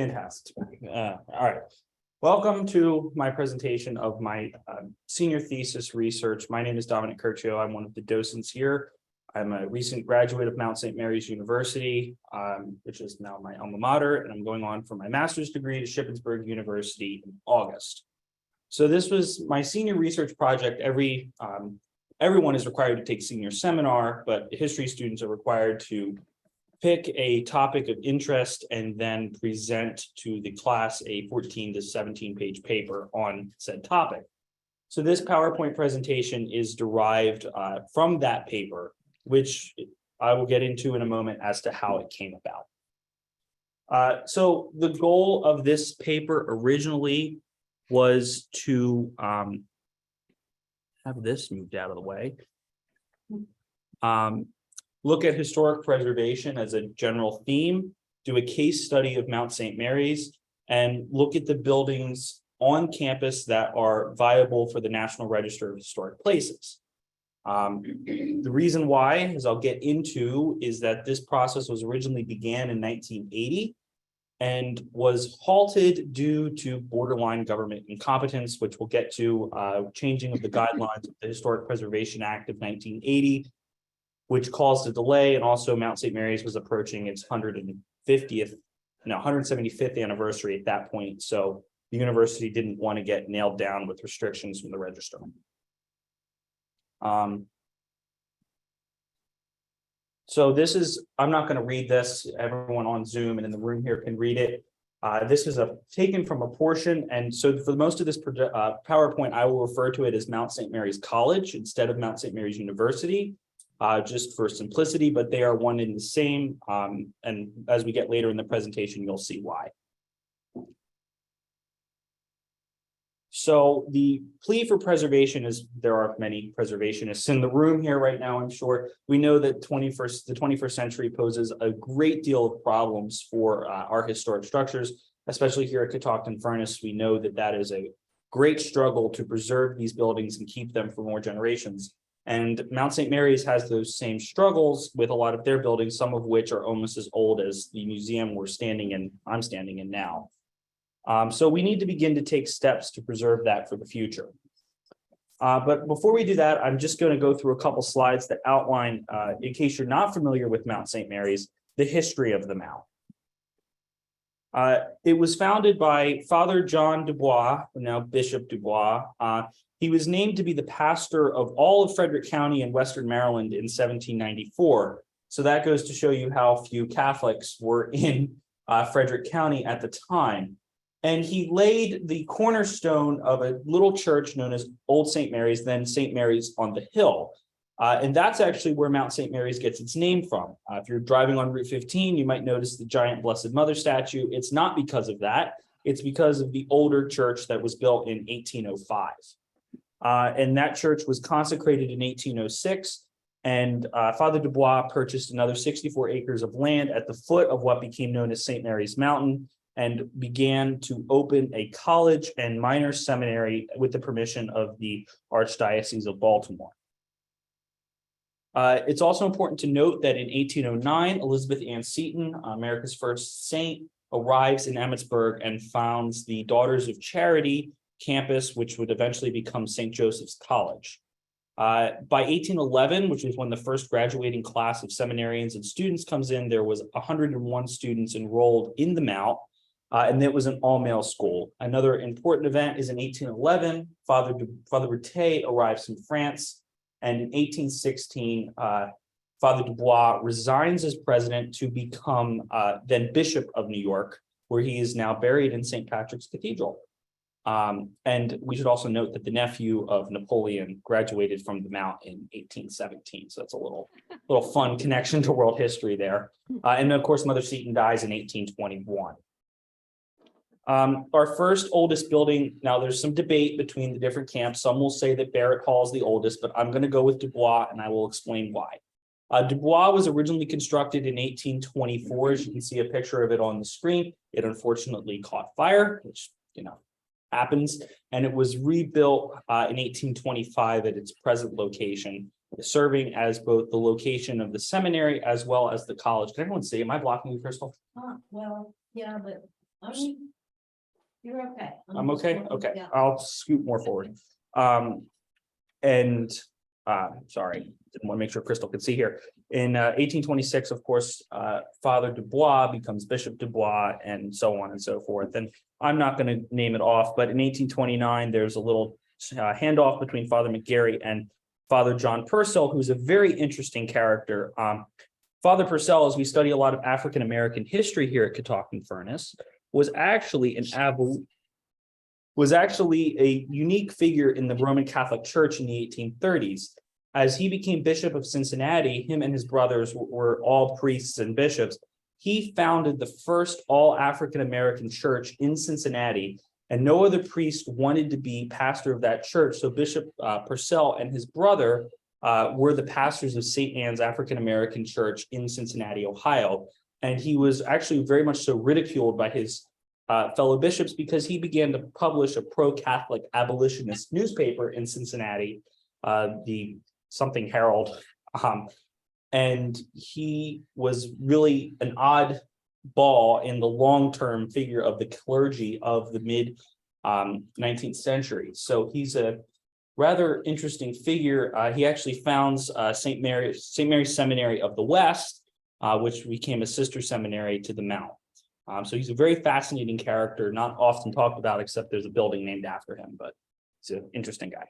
Fantastic. All right. Welcome to my presentation of my senior thesis research. My name is Dominic Curcio. I'm one of the docents here. I'm a recent graduate of Mount St. Mary's University, which is now my alma mater, and I'm going on for my master's degree to Shippensburg University in August. So this was my senior research project. Everyone is required to take senior seminar, but history students are required to pick a topic of interest and then present to the class a 14 to 17 page paper on said topic. So this PowerPoint presentation is derived from that paper, which I will get into in a moment as to how it came about. So the goal of this paper originally was to have this moved out of the way. Look at historic preservation as a general theme, do a case study of Mount St. Mary's, and look at the buildings on campus that are viable for the National Register of Historic Places. The reason why, as I'll get into, is that this process was originally began in 1980 and was halted due to borderline government incompetence, which we'll get to, changing of the guidelines of the Historic Preservation Act of 1980, which caused a delay, and also Mount St. Mary's was approaching its 175th anniversary at that point. So the university didn't want to get nailed down with restrictions from the register. So this is, I'm not going to read this. Everyone on Zoom and in the room here can read it. This is taken from a portion. And so for most of this PowerPoint, I will refer to it as Mount St. Mary's College instead of Mount St. Mary's University. Just for simplicity, but they are one and the same. And as we get later in the presentation, you'll see why. So the plea for preservation is, there are many preservationists in the room here right now, I'm sure. We know that the 21st century poses a great deal of problems for our historic structures, especially here at Catoctin Furnace. We know that that is a great struggle to preserve these buildings and keep them for more generations. And Mount St. Mary's has those same struggles with a lot of their buildings, some of which are almost as old as the museum I'm standing in now. So we need to begin to take steps to preserve that for the future. But before we do that, I'm just going to go through a couple slides that outline, in case you're not familiar with Mount St. Mary's, the history of the Mount. It was founded by Father John Dubois, now Bishop Dubois. He was named to be the pastor of all of Frederick County in Western Maryland in 1794. So that goes to show you how few Catholics were in Frederick County at the time. And he laid the cornerstone of a little church known as Old St. Mary's, then St. Mary's on the Hill. And that's actually where Mount St. Mary's gets its name from. If you're driving on Route 15, you might notice the giant Blessed Mother statue. It's not because of that. It's because of the older church that was built in 1805. And that church was consecrated in 1806, and Father Dubois purchased another 64 acres of land at the foot of what became known as St. Mary's Mountain and began to open a college and minor seminary with the permission of the Archdiocese of Baltimore. It's also important to note that in 1809, Elizabeth Ann Seton, America's first saint, arrives in Emmitsburg and founds the Daughters of Charity campus, which would eventually become St. Joseph's College. By 1811, which is when the first graduating class of seminarians and students comes in, there was 101 students enrolled in the Mount, and it was an all-male school. Another important event is in 1811, Father Boutet arrives from France, and in 1816, Father Dubois resigns as president to become then Bishop of New York, where he is now buried in St. Patrick's Cathedral. And we should also note that the nephew of Napoleon graduated from the Mount in 1817. So that's a little fun connection to world history there. And of course, Mother Seton dies in 1821. Our first oldest building, now there's some debate between the different camps. Some will say that Barrett Hall is the oldest, but I'm going to go with Dubois and I will explain why. Dubois was originally constructed in 1824. As you can see a picture of it on the screen. It unfortunately caught fire, which, happens, and it was rebuilt in 1825 at its present location, serving as both the location of the seminary as well as the college. Can everyone see? Am I blocking you, Crystal? Well, yeah, but You're okay. I'm okay. Okay, Yeah. I'll scoot more forward. Sorry, didn't want to make sure Crystal could see here. In 1826, of course, Father Dubois becomes Bishop Dubois, and so on and so forth. And I'm not going to name it off, but in 1829, there's a little handoff between Father McGarry and Father John Purcell, who's a very interesting character. Father Purcell, as we study a lot of African American history here at Catoctin Furnace, was actually a unique figure in the Roman Catholic Church in the 1830s. As he became Bishop of Cincinnati, him and his brothers were all priests and bishops. He founded the first all African American church in Cincinnati, and no other priest wanted to be pastor of that church. So Bishop Purcell and his brother were the pastors of St. Anne's African American Church in Cincinnati, Ohio. And he was actually very much so ridiculed by his fellow bishops because he began to publish a pro-Catholic abolitionist newspaper in Cincinnati, the Something Herald. And he was really an odd ball in the long-term figure of the clergy of the mid 19th century. So he's a rather interesting figure. He actually founds St. Mary's Seminary of the West, which became a sister seminary to the Mount. So he's a very fascinating character, not often talked about, except there's a building named after him, but he's an interesting guy.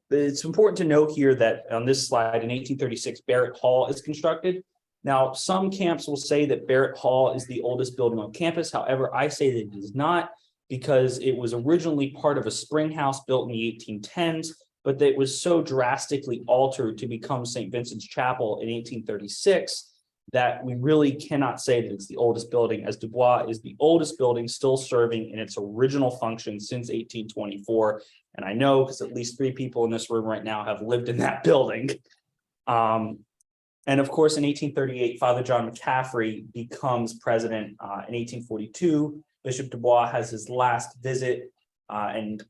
It's important to note here that on this slide in 1836, Barrett Hall is constructed. Now, some camps will say that Barrett Hall is the oldest building on campus. However, I say that it is not, because it was originally part of a spring house built in the 1810s, but that was so drastically altered to become St. Vincent's Chapel in 1836 that we really cannot say that it's the oldest building, as Dubois is the oldest building still serving in its original function since 1824. And I know because at least 3 people in this room right now have lived in that building. And of course, in 1838, Father John McCaffrey becomes president. In 1842, Bishop Dubois has his last visit, and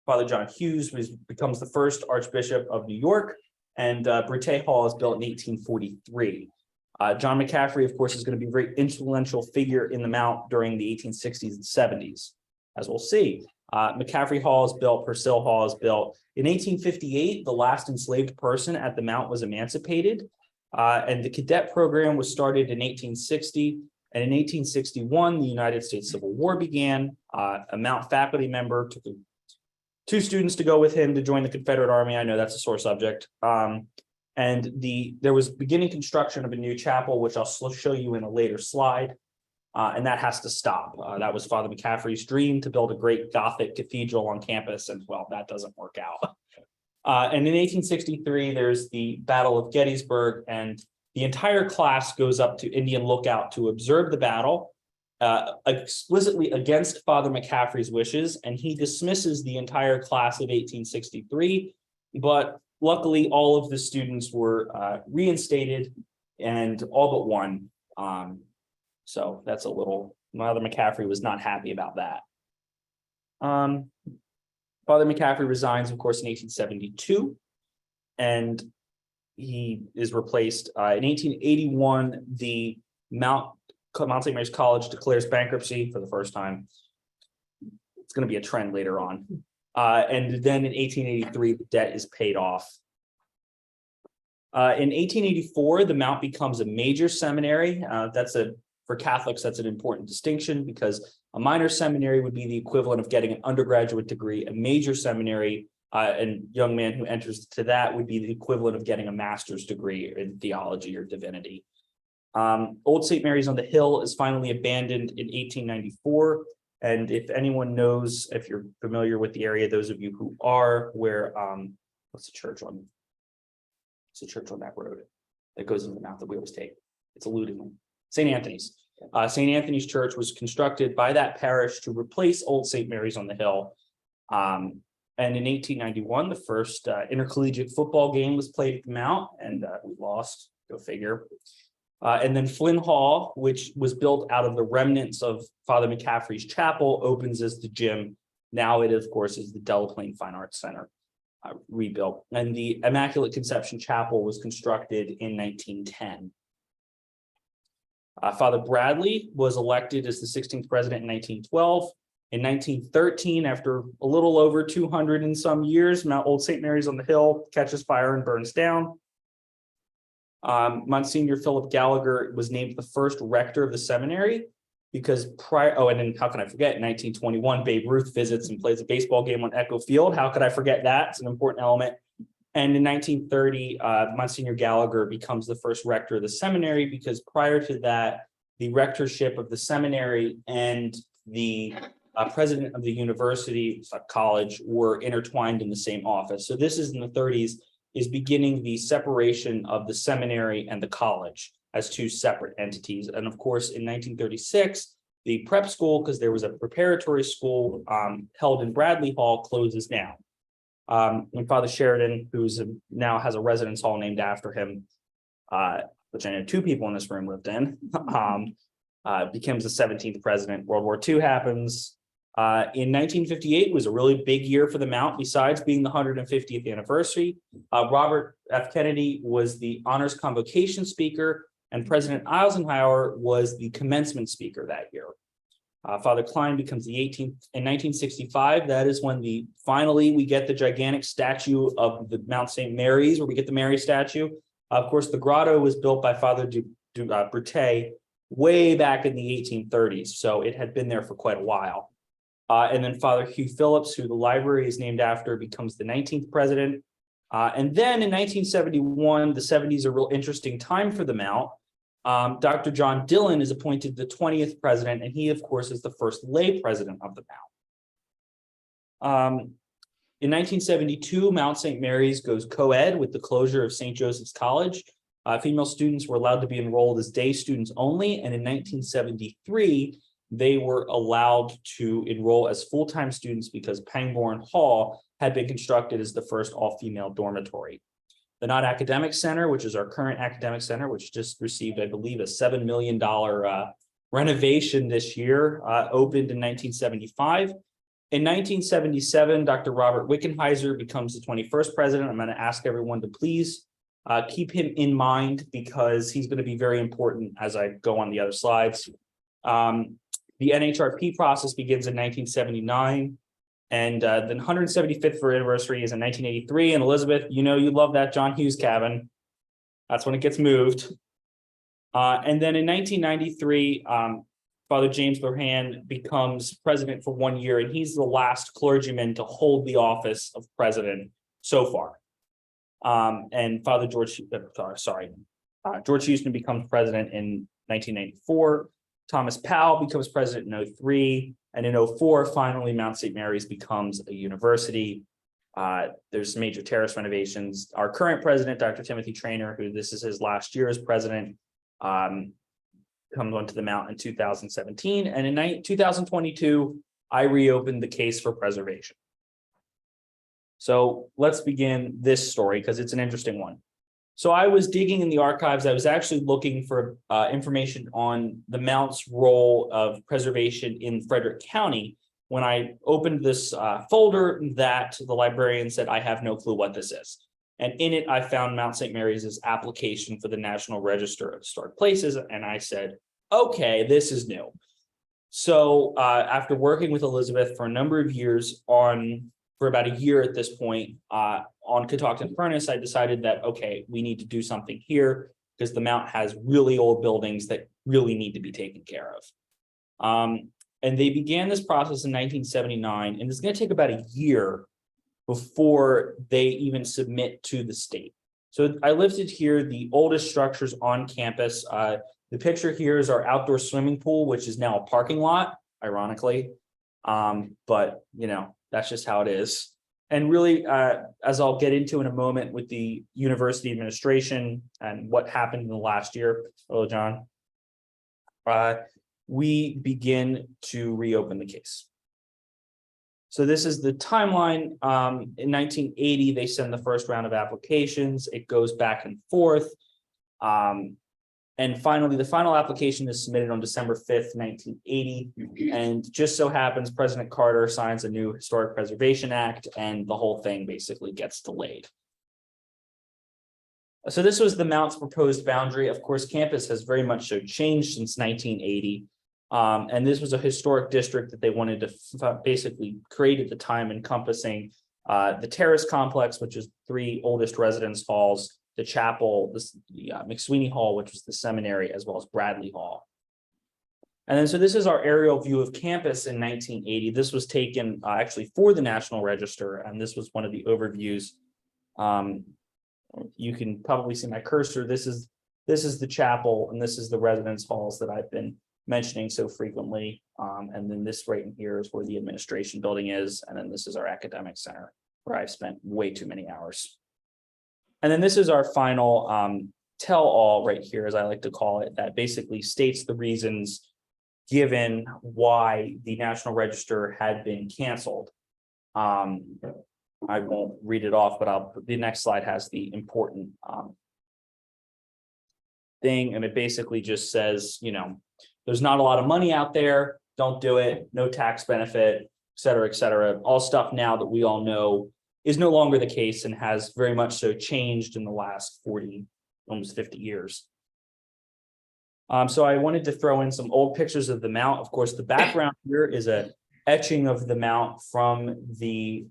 Father John Hughes becomes the first Archbishop of New York, and Brute Hall is built in 1843. John McCaffrey, of course, is going to be a very influential figure in the Mount during the 1860s and 70s, as we'll see. McCaffrey Hall is built, Purcell Hall is built. In 1858, the last enslaved person at the Mount was emancipated, and the cadet program was started in 1860. And in 1861, the United States Civil War began. A Mount faculty member took 2 students to go with him to join the Confederate Army. I know that's a sore subject. And there was beginning construction of a new chapel, which I'll show you in a later slide. And that has to stop. That was Father McCaffrey's dream, to build a great Gothic cathedral on campus, and well, that doesn't work out. And in 1863, there's the Battle of Gettysburg, and the entire class goes up to Indian Lookout to observe the battle, explicitly against Father McCaffrey's wishes, and he dismisses the entire class of 1863. But luckily, all of the students were reinstated, and all but one. So that's a little, Father McCaffrey was not happy about that. Father McCaffrey resigns, of course, in 1872, and he is replaced. In 1881, the Mount St. Mary's College declares bankruptcy for the first time. It's going to be a trend later on. And then in 1883, the debt is paid off. In 1884, the Mount becomes a major seminary. For Catholics, that's an important distinction, because a minor seminary would be the equivalent of getting an undergraduate degree. A major seminary, and young man who enters to that would be the equivalent of getting a master's degree in theology or divinity. Old St. Mary's on the Hill is finally abandoned in 1894. And if anyone knows, if you're familiar with the area, those of you who are, where, what's the church on? It's a church on that road that goes into the Mount that we always take. It's eluding me. St. Anthony's. St. Anthony's Church was constructed by that parish to replace Old St. Mary's on the Hill. And in 1891, the first intercollegiate football game was played at the Mount, and we lost, go figure. And then Flynn Hall, which was built out of the remnants of Father McCaffrey's chapel, opens as the gym. Now it, of course, is the Delaplane Fine Arts Center. rebuilt, and the Immaculate Conception Chapel was constructed in 1910. Father Bradley was elected as the 16th president in 1912. In 1913, after a little over 200 and some years, Mount Old St. Mary's on the Hill catches fire and burns down. Monsignor Philip Gallagher was named the first rector of the seminary because and then how can I forget, in 1921, Babe Ruth visits and plays a baseball game on Echo Field. How could I forget that? It's an important element. And in 1930, Monsignor Gallagher becomes the first rector of the seminary because prior to that, the rectorship of the seminary and the president of the university college were intertwined in the same office. So this is in the 30s, is beginning the separation of the seminary and the college as two separate entities. And of course, in 1936, the prep school, because there was a preparatory school held in Bradley Hall, closes down. And Father Sheridan, who's now has a residence hall named after him, which I know two people in this room lived in, becomes the 17th president. World War II happens. In 1958 was a really big year for the Mount, besides being the 150th anniversary. Robert F. Kennedy was the honors convocation speaker, and President Eisenhower was the commencement speaker that year. Father Klein becomes the 18th in 1965. That is when finally we get the gigantic statue of the Mount St. Mary's, where we get the Mary statue. Of course, the grotto was built by Father Brute way back in the 1830s, so it had been there for quite a while. And then Father Hugh Phillips, who the library is named after, becomes the 19th president. And then in 1971, the 70s are a real interesting time for the Mount. Dr. John Dillon is appointed the 20th president, and he, of course, is the first lay president of the Mount. In 1972, Mount St. Mary's goes co-ed with the closure of St. Joseph's College. Female students were allowed to be enrolled as day students only, and in 1973, they were allowed to enroll as full-time students because Pangbourne Hall had been constructed as the first all-female dormitory. The Knott Academic Center, which is our current academic center, which just received, I believe, a $7 million renovation this year, opened in 1975. In 1977, Dr. Robert Wickenheiser becomes the 21st president. I'm going to ask everyone to please keep him in mind because he's going to be very important as I go on the other slides. The NHRP process begins in 1979, and the 175th anniversary is in 1983. And Elizabeth, you know you love that John Hughes cabin. That's when it gets moved. And then in 1993, Father James Lorhan becomes president for 1 year, and he's the last clergyman to hold the office of president so far. And Father George Houston becomes president in 1994. Thomas Powell becomes president in 2003, and in 2004, finally, Mount St. Mary's becomes a university. There's major terrace renovations. Our current president, Dr. Timothy Traynor, who this is his last year as president, comes onto the Mount in 2017, and in 2022, I reopened the case for preservation. So let's begin this story because it's an interesting one. So I was digging in the archives. I was actually looking for information on the Mount's role of preservation in Frederick County when I opened this folder that the librarian said, I have no clue what this is. And in it, I found Mount St. Mary's application for the National Register of Historic Places. And I said, okay, this is new. So after working with Elizabeth for a number of years for about a year at this point, on Catoctin Furnace, I decided that, okay, we need to do something here because the Mount has really old buildings that really need to be taken care of. And they began this process in 1979, and it's going to take about a year before they even submit to the state. So I listed here the oldest structures on campus. The picture here is our outdoor swimming pool, which is now a parking lot, ironically. But, you know, that's just how it is. And really, as I'll get into in a moment with the university administration and what happened in the last year, hello, John, we begin to reopen the case. So this is the timeline. In 1980, they send the first round of applications. It goes back and forth. And finally, the final application is submitted on December 5th, 1980. And just so happens President Carter signs a new Historic Preservation Act, and the whole thing basically gets delayed. So this was the Mount's proposed boundary. Of course, campus has very much so changed since 1980. And this was a historic district that they wanted to basically create at the time, encompassing the terrace complex, which is 3 oldest residence halls, the chapel, the McSweeney Hall, which was the seminary, as well as Bradley Hall. And then so this is our aerial view of campus in 1980. This was taken actually for the National Register, and this was one of the overviews. You can probably see my cursor. This is the chapel, and this is the residence halls that I've been mentioning so frequently. And then this right in here is where the administration building is. And then this is our academic center, where I've spent way too many hours. And then this is our final tell-all right here, as I like to call it, that basically states the reasons given why the National Register had been canceled. I won't read it off, but the next slide has the important thing. And it basically just says, you know, there's not a lot of money out there. Don't do it. No tax benefit, et cetera, et cetera. All stuff now that we all know is no longer the case and has very much so changed in the last 40, almost 50 years. So I wanted to throw in some old pictures of the Mount. Of course, the background here is a etching of the Mount from the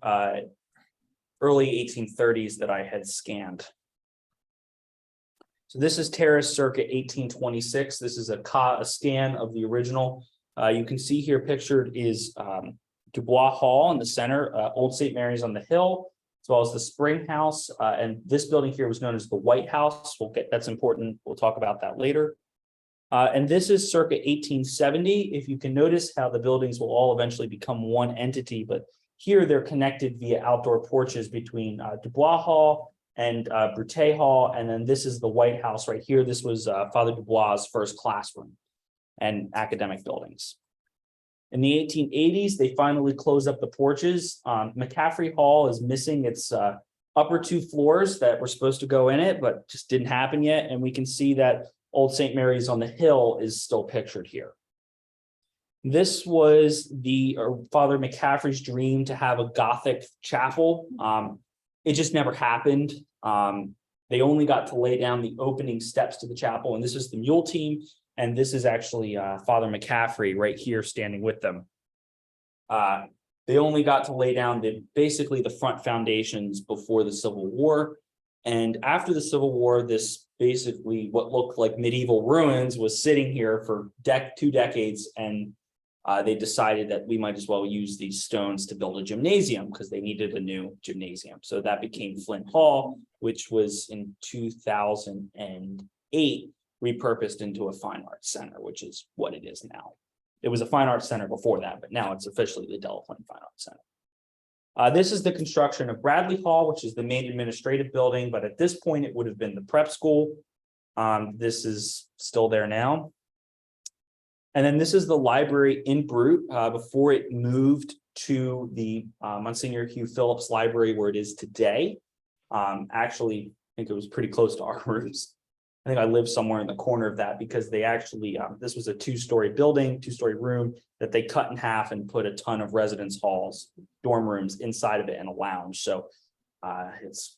early 1830s that I had scanned. So this is Terrace circa 1826. This is a scan of the original. You can see here pictured is Dubois Hall in the center, Old St. Mary's on the Hill, as well as the Spring House. And this building here was known as the White House. That's important. We'll talk about that later. And this is circa 1870. If you can notice how the buildings will all eventually become one entity, but here they're connected via outdoor porches between Dubois Hall and Brute Hall. And then this is the White House right here. This was Father Dubois' first classroom and academic buildings. In the 1880s, they finally closed up the porches. McCaffrey Hall is missing its upper 2 floors that were supposed to go in it, but just didn't happen yet. And we can see that Old St. Mary's on the Hill is still pictured here. This was the Father McCaffrey's dream to have a Gothic chapel. It just never happened. They only got to lay down the opening steps to the chapel, and this is the mule team. And this is actually Father McCaffrey right here standing with them. They only got to lay down basically the front foundations before the Civil War. And after the Civil War, this basically what looked like medieval ruins was sitting here for 2 decades. And they decided that we might as well use these stones to build a gymnasium because they needed a new gymnasium. So that became Flint Hall, which was in 2008 repurposed into a fine arts center, which is what it is now. It was a fine arts center before that, but now it's officially the Della Flint Fine Arts Center. This is the construction of Bradley Hall, which is the main administrative building, but at this point it would have been the prep school. This is still there now. And then this is the library in Brute before it moved to the Monsignor Hugh Phillips Library where it is today. Actually, I think it was pretty close to our rooms. I think I lived somewhere in the corner of that because they actually, this was a 2-story building, 2-story room that they cut in half and put a ton of residence halls, dorm rooms inside of it and a lounge. So it's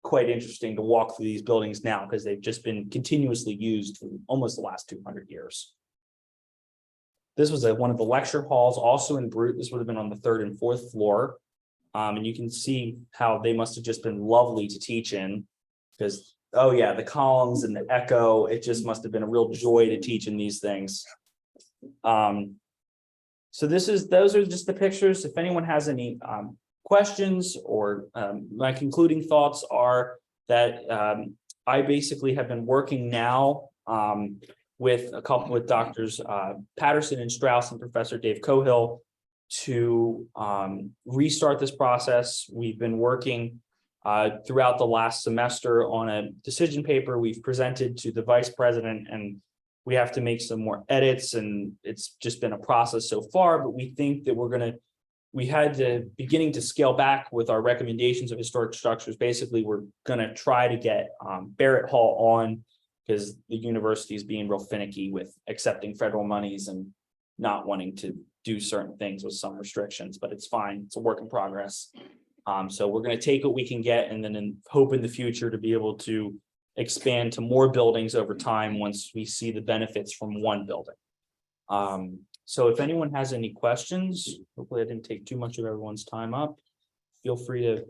quite interesting to walk through these buildings now because they've just been continuously used for almost the last 200 years. This was one of the lecture halls also in Brute. This would have been on the 3rd and 4th floor. And you can see how they must have just been lovely to teach in because oh yeah, the columns and the echo, it just must have been a real joy to teach in these things. So those are just the pictures. If anyone has any questions or my concluding thoughts are that I basically have been working now with Doctors Patterson and Strauss and Professor Dave Cohill to restart this process. We've been working throughout the last semester on a decision paper we've presented to the vice president, and we have to make some more edits, and it's just been a process so far, but we think that we had to beginning to scale back with our recommendations of historic structures. Basically, we're going to try to get Barrett Hall on because the university is being real finicky with accepting federal monies and not wanting to do certain things with some restrictions, but it's fine. It's a work in progress. So we're going to take what we can get and then hope in the future to be able to expand to more buildings over time once we see the benefits from one building. So if anyone has any questions, hopefully I didn't take too much of everyone's time up. Feel free to